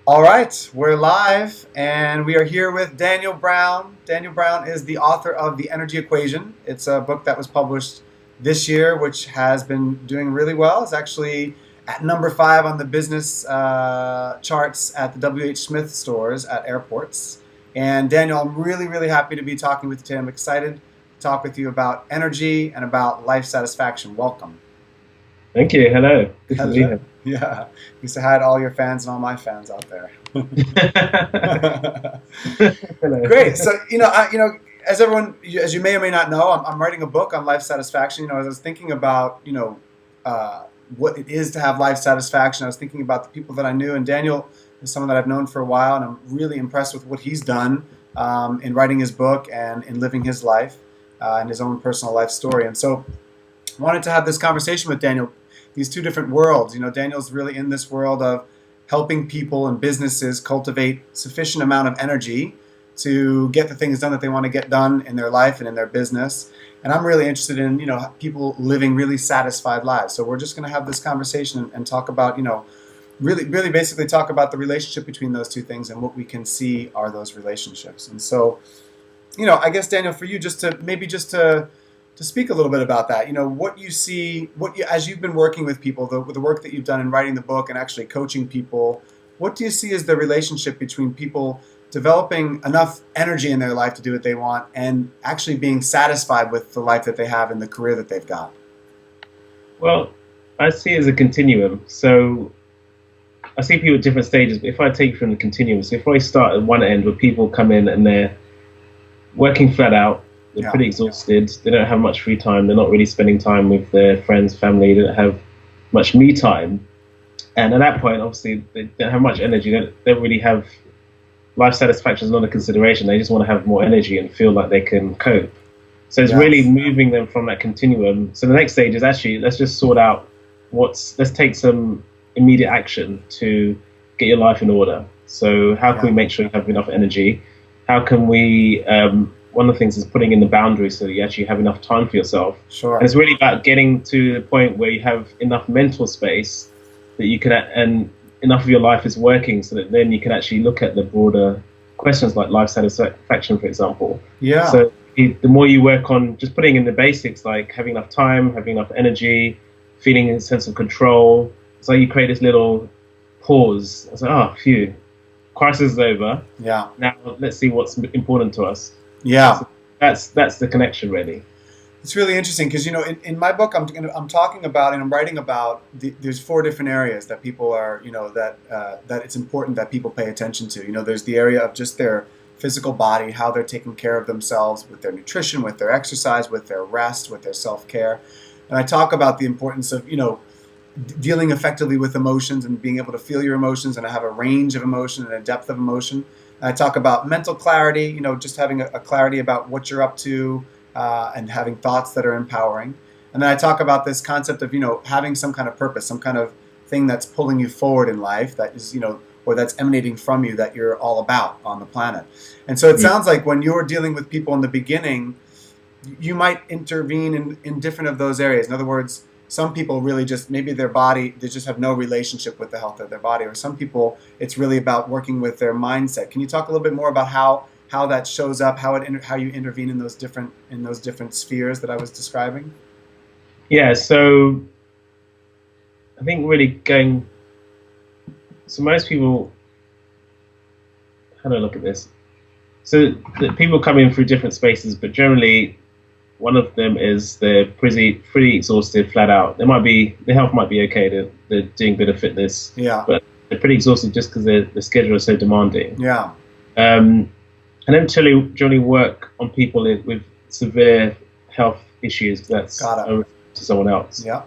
All right, we're live and we are here with Daniel Browne. Daniel Browne is the author of The Energy Equation. It's a book that was published this year, which has been doing really well. It's actually at number 5 on the business charts at the W.H. Smith stores at airports. And Daniel, I'm really, really happy to be talking with you today. I'm excited to talk with you about energy and about life satisfaction. Welcome. Thank you. Hello. Good to be Hello. here. Yeah. You say hi to all your fans and all my fans out there. Hello. Great. So, as everyone, as you may or may not know, I'm writing a book on life satisfaction. As I was thinking about, what it is to have life satisfaction, I was thinking about the people that I knew, and Daniel is someone that I've known for a while, and I'm really impressed with what he's done in writing his book and in living his life and his own personal life story. And so, I wanted to have this conversation with Daniel. These two different worlds. Daniel's really in this world of helping people and businesses cultivate sufficient amount of energy to get the things done that they want to get done in their life and in their business. And I'm really interested in, people living really satisfied lives. So we're just going to have this conversation and talk about, really, really basically talk about the relationship between those two things and what we can see are those relationships. And so, I guess, Daniel, for you, just to speak a little bit about that, what you see, as you've been working with people, the work that you've done in writing the book and actually coaching people, what do you see as the relationship between people developing enough energy in their life to do what they want and actually being satisfied with the life that they have and the career that they've got? Well, I see it as a continuum. So I see people at different stages, but if I take from the continuum, so if I start at one end where people come in and they're working flat out, they're pretty exhausted, they don't have much free time, they're not really spending time with their friends, family, they don't have much me time. And at that point, obviously, they don't have much energy, they don't really have, life satisfaction is not a consideration, they just want to have more energy and feel like they can cope. So it's really moving them from that continuum. So the next stage is actually, let's just sort out let's take some immediate action to get your life in order. So how can we make sure you have enough energy? How can we, one of the things is putting in the boundaries so that you actually have enough time for yourself. Sure. And it's really about getting to the point where you have enough mental space that you can, and enough of your life is working so that then you can actually look at the broader questions like life satisfaction, for example. Yeah. So the more you work on just putting in the basics, like having enough time, having enough energy, feeling a sense of control, it's like you create this little pause. It's like, oh, phew, crisis is over. Yeah. Now let's see what's important to us. Yeah. So that's the connection, really. It's really interesting because, in my book, I'm talking about and I'm writing about there's 4 different areas that people are, that it's important that people pay attention to. There's the area of just their physical body, how they're taking care of themselves with their nutrition, with their exercise, with their rest, with their self-care. And I talk about the importance of, dealing effectively with emotions and being able to feel your emotions and have a range of emotion and a depth of emotion. And I talk about mental clarity, just having a clarity about what you're up to and having thoughts that are empowering. And then I talk about this concept of, having some kind of purpose, some kind of thing that's pulling you forward in life that is, or that's emanating from you that you're all about on the planet. And so it sounds like when you're dealing with people in the beginning, you might intervene in different of those areas. In other words, some people really just, maybe their body, they just have no relationship with the health of their body. Or some people, it's really about working with their mindset. Can you talk a little bit more about how that shows up, how you intervene in those different spheres that I was describing? Yeah, so I think really so most people, how do I look at this? So the people come in through different spaces, but generally one of them is they're pretty exhausted, flat out. Their health might be okay, they're doing a bit of fitness, but they're pretty exhausted just because the schedule is so demanding. Yeah. I don't generally work on people with severe health issues, because that's to someone else. Yeah.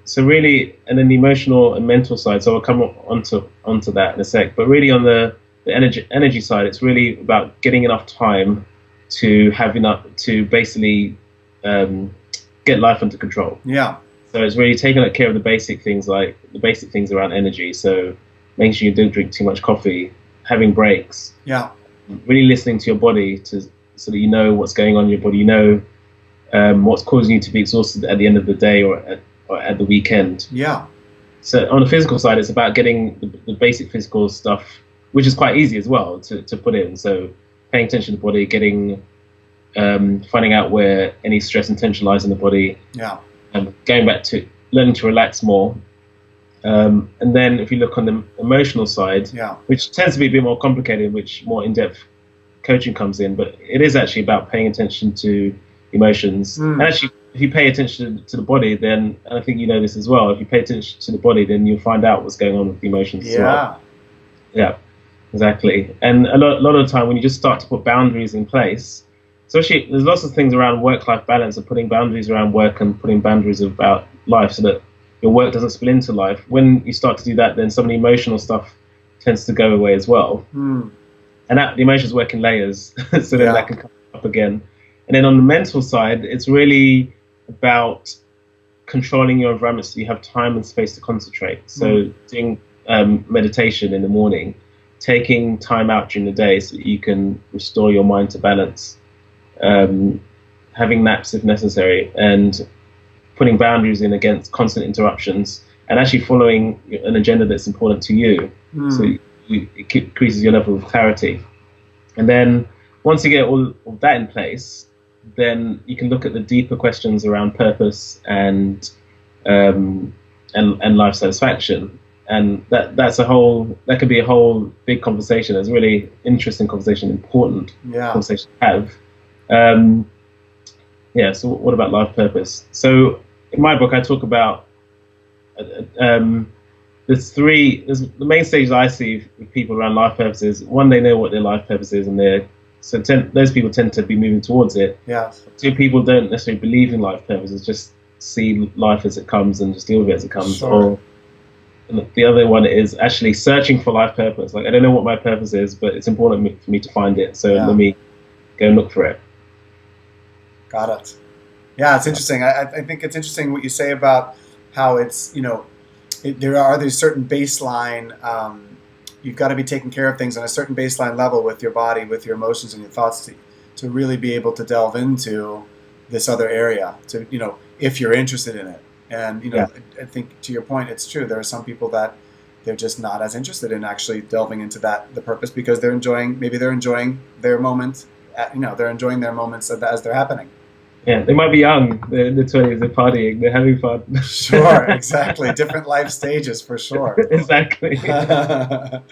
So really, and then the emotional and mental side, so I'll come onto that in a sec, but really on the energy side, it's really about getting enough time to have enough to basically get life under control. Yeah. So it's really taking care of the basic things around energy. So making sure you don't drink too much coffee, having breaks. Yeah. Really listening to your body so that you know what's going on in your body. What's causing you to be exhausted at the end of the day or at the weekend. Yeah. So on the physical side, it's about getting the basic physical stuff, which is quite easy as well to put in. So paying attention to the body, getting finding out where any stress and tension lies in the body, Yeah. Going back to learning to relax more. And then if you look on the emotional side, Yeah. which tends to be a bit more complicated, which more in-depth coaching comes in, but it is actually about paying attention to emotions. And actually, if you pay attention to the body, then, and I think you know this as well, if you pay attention to the body, then you'll find out what's going on with the emotions as well. Yeah, exactly. And a lot of the time when you just start to put boundaries in place, especially there's lots of things around work-life balance and putting boundaries around work and putting boundaries about life so that your work doesn't spill into life. When you start to do that, then some of the emotional stuff tends to go away as well. And that, the emotions work in layers, so then that can come up again. And then on the mental side, it's really about controlling your environment so you have time and space to concentrate. So doing meditation in the morning, taking time out during the day so that you can restore your mind to balance, having naps if necessary, and putting boundaries in against constant interruptions, and actually following an agenda that's important to you. So it increases your level of clarity. And then once you get all of that in place, then you can look at the deeper questions around purpose and life satisfaction. And that could be a whole big conversation. It's a really interesting conversation, important conversation to have. So what about life purpose? So in my book, I talk about there's the main stages I see with people around life purposes. One, they know what their life purpose is, and those people tend to be moving towards it. Yeah. Two, people don't necessarily believe in life purposes, just see life as it comes and just deal with it as it comes. Sure. And the other one is actually searching for life purpose. Like, I don't know what my purpose is, but it's important for me to find it. So let me go and look for it. Got it. Yeah, it's interesting. I think it's interesting what you say about how it's, there are these certain baseline, you've got to be taking care of things on a certain baseline level with your body, with your emotions and your thoughts to really be able to delve into this other area, if you're interested in it. And, I think to your point, it's true. There are some people that they're just not as interested in actually delving into the purpose, because they're enjoying their moment, they're enjoying their moments as they're happening. Yeah, they might be young, they're in their 20s, they're partying, they're having fun. Sure, exactly. Different life stages for sure. Exactly. And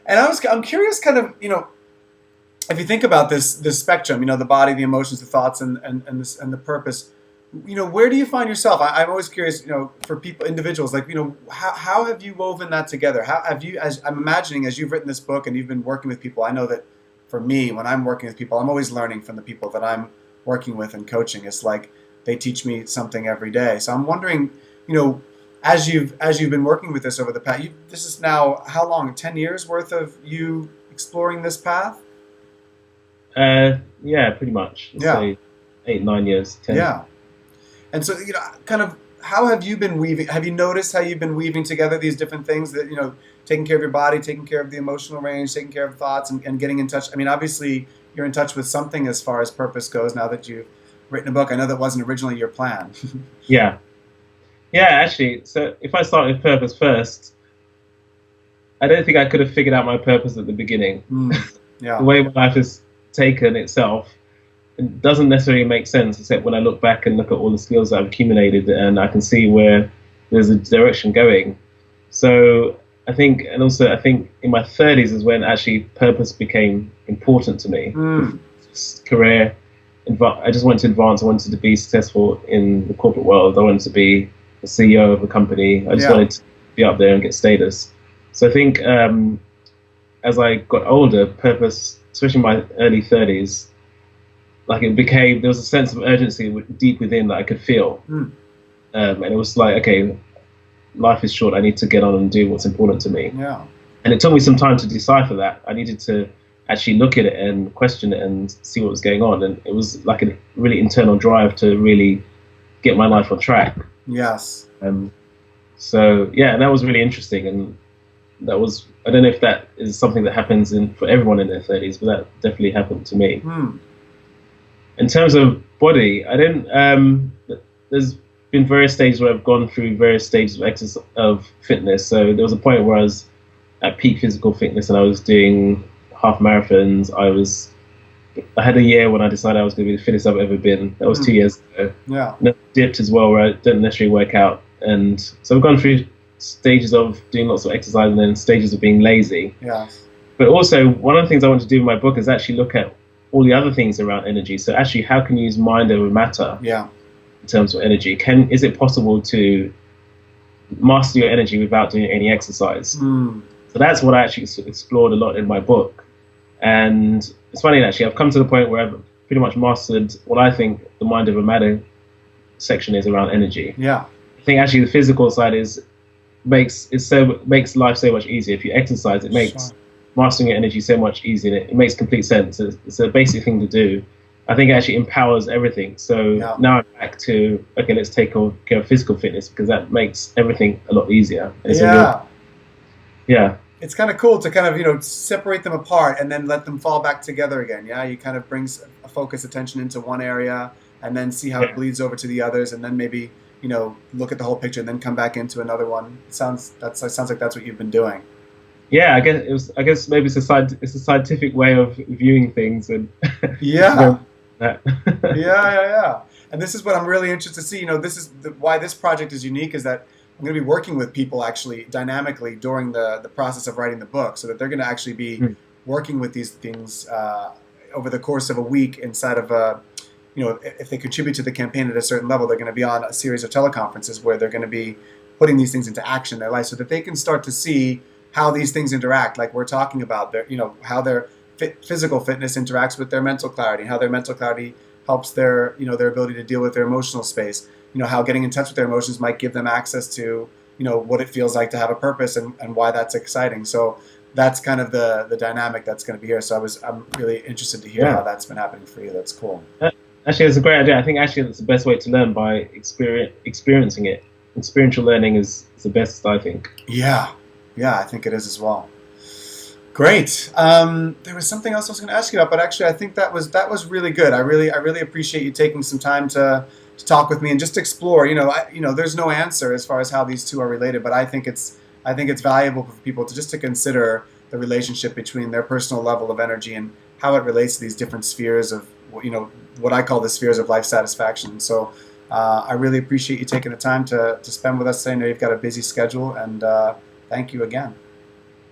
I'm curious, kind of, if you think about this spectrum, the body, the emotions, the thoughts, and the purpose, where do you find yourself? I'm always curious, for people, individuals, like, how have you woven that together? How have you, as I'm imagining, as you've written this book and you've been working with people, I know that for me, when I'm working with people, I'm always learning from the people that I'm working with and coaching. It's like they teach me something every day. So I'm wondering, as you've been working with this over the past, this is now how long? 10 years worth of you exploring this path? Yeah, pretty much. Say 8, 9 years, 10. Yeah. And so, kind of, how have you been weaving? Have you noticed how you've been weaving together these different things that, taking care of your body, taking care of the emotional range, taking care of thoughts, and getting in touch? I mean, obviously, you're in touch with something as far as purpose goes now that you've written a book. I know that wasn't originally your plan. Yeah, actually, so if I start with purpose first, I don't think I could have figured out my purpose at the beginning. The way my life has taken itself, it doesn't necessarily make sense, except when I look back and look at all the skills that I've accumulated, and I can see where there's a direction going. So I think in in my 30s is when actually purpose became important to me. Career, I just wanted to advance. I wanted to be successful in the corporate world. I wanted to be the CEO of a company. I just wanted to be up there and get status. So I think as I got older, purpose, especially in my early 30s, like there was a sense of urgency deep within that I could feel. And it was like, okay, life is short. I need to get on and do what's important to me. Yeah. And it took me some time to decipher that. I needed to actually look at it and question it and see what was going on. And it was like a really internal drive to really get my life on track. Yes. So, yeah, and that was really interesting. And that was, I don't know if that is something that happens for everyone in their 30s, but that definitely happened to me. In terms of body, I didn't, there's been various stages where I've gone through various stages of of fitness. So there was a point where I was at peak physical fitness and I was doing half marathons. I had a year when I decided I was going to be the fittest I've ever been. That was 2 years ago. Yeah. And I dipped as well, where I didn't necessarily work out. And so I've gone through stages of doing lots of exercise and then stages of being lazy. Yeah. But also, one of the things I want to do in my book is actually look at all the other things around energy. So actually, how can you use mind over matter Yeah. in terms of energy? Is it possible to master your energy without doing any exercise? So that's what I actually explored a lot in my book. And it's funny, actually, I've come to the point where I've pretty much mastered what I think the mind over matter section is around energy. Yeah. I think actually the physical side makes life so much easier. If you exercise, it makes mastering your energy so much easier. It makes complete sense. It's a basic thing to do. I think it actually empowers everything. So now I'm back to, okay, let's take care of physical fitness, because that makes everything a lot easier. Yeah. It's kind of cool to kind of, separate them apart and then let them fall back together again. Yeah, you kind of brings a focus attention into one area and then see how it bleeds over to the others, and then maybe, look at the whole picture and then come back into another one. It sounds like that's what you've been doing. Yeah, I guess maybe it's a scientific way of viewing things, and yeah. Yeah. And this is what I'm really interested to see. This is why this project is unique, is that I'm going to be working with people actually dynamically during the process of writing the book, so that they're going to actually be working with these things over the course of a week inside of if they contribute to the campaign at a certain level, they're going to be on a series of teleconferences where they're going to be putting these things into action in their life, so that they can start to see how these things interact, like we're talking about, how their physical fitness interacts with their mental clarity, how their mental clarity helps their ability to deal with their emotional space. How getting in touch with their emotions might give them access to, what it feels like to have a purpose and why that's exciting. So that's kind of the dynamic that's going to be here. So I'm really interested to hear how that's been happening for you. That's cool. Actually, it's a great idea. I think actually that's the best way to learn, by experiencing it. Experiential learning is the best, I think. Yeah, I think it is as well. Great. There was something else I was going to ask you about, but actually I think that was really good. I really appreciate you taking some time to talk with me and just explore. There's no answer as far as how these two are related, but I think it's valuable for people to consider the relationship between their personal level of energy and how it relates to these different spheres of what I call the spheres of life satisfaction. So I really appreciate you taking the time to spend with us today. I know you've got a busy schedule, and thank you again.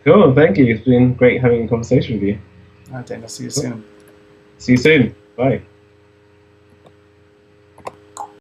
Cool, thank you. It's been great having a conversation with you. All right, Daniel. See you soon. See you soon. Bye.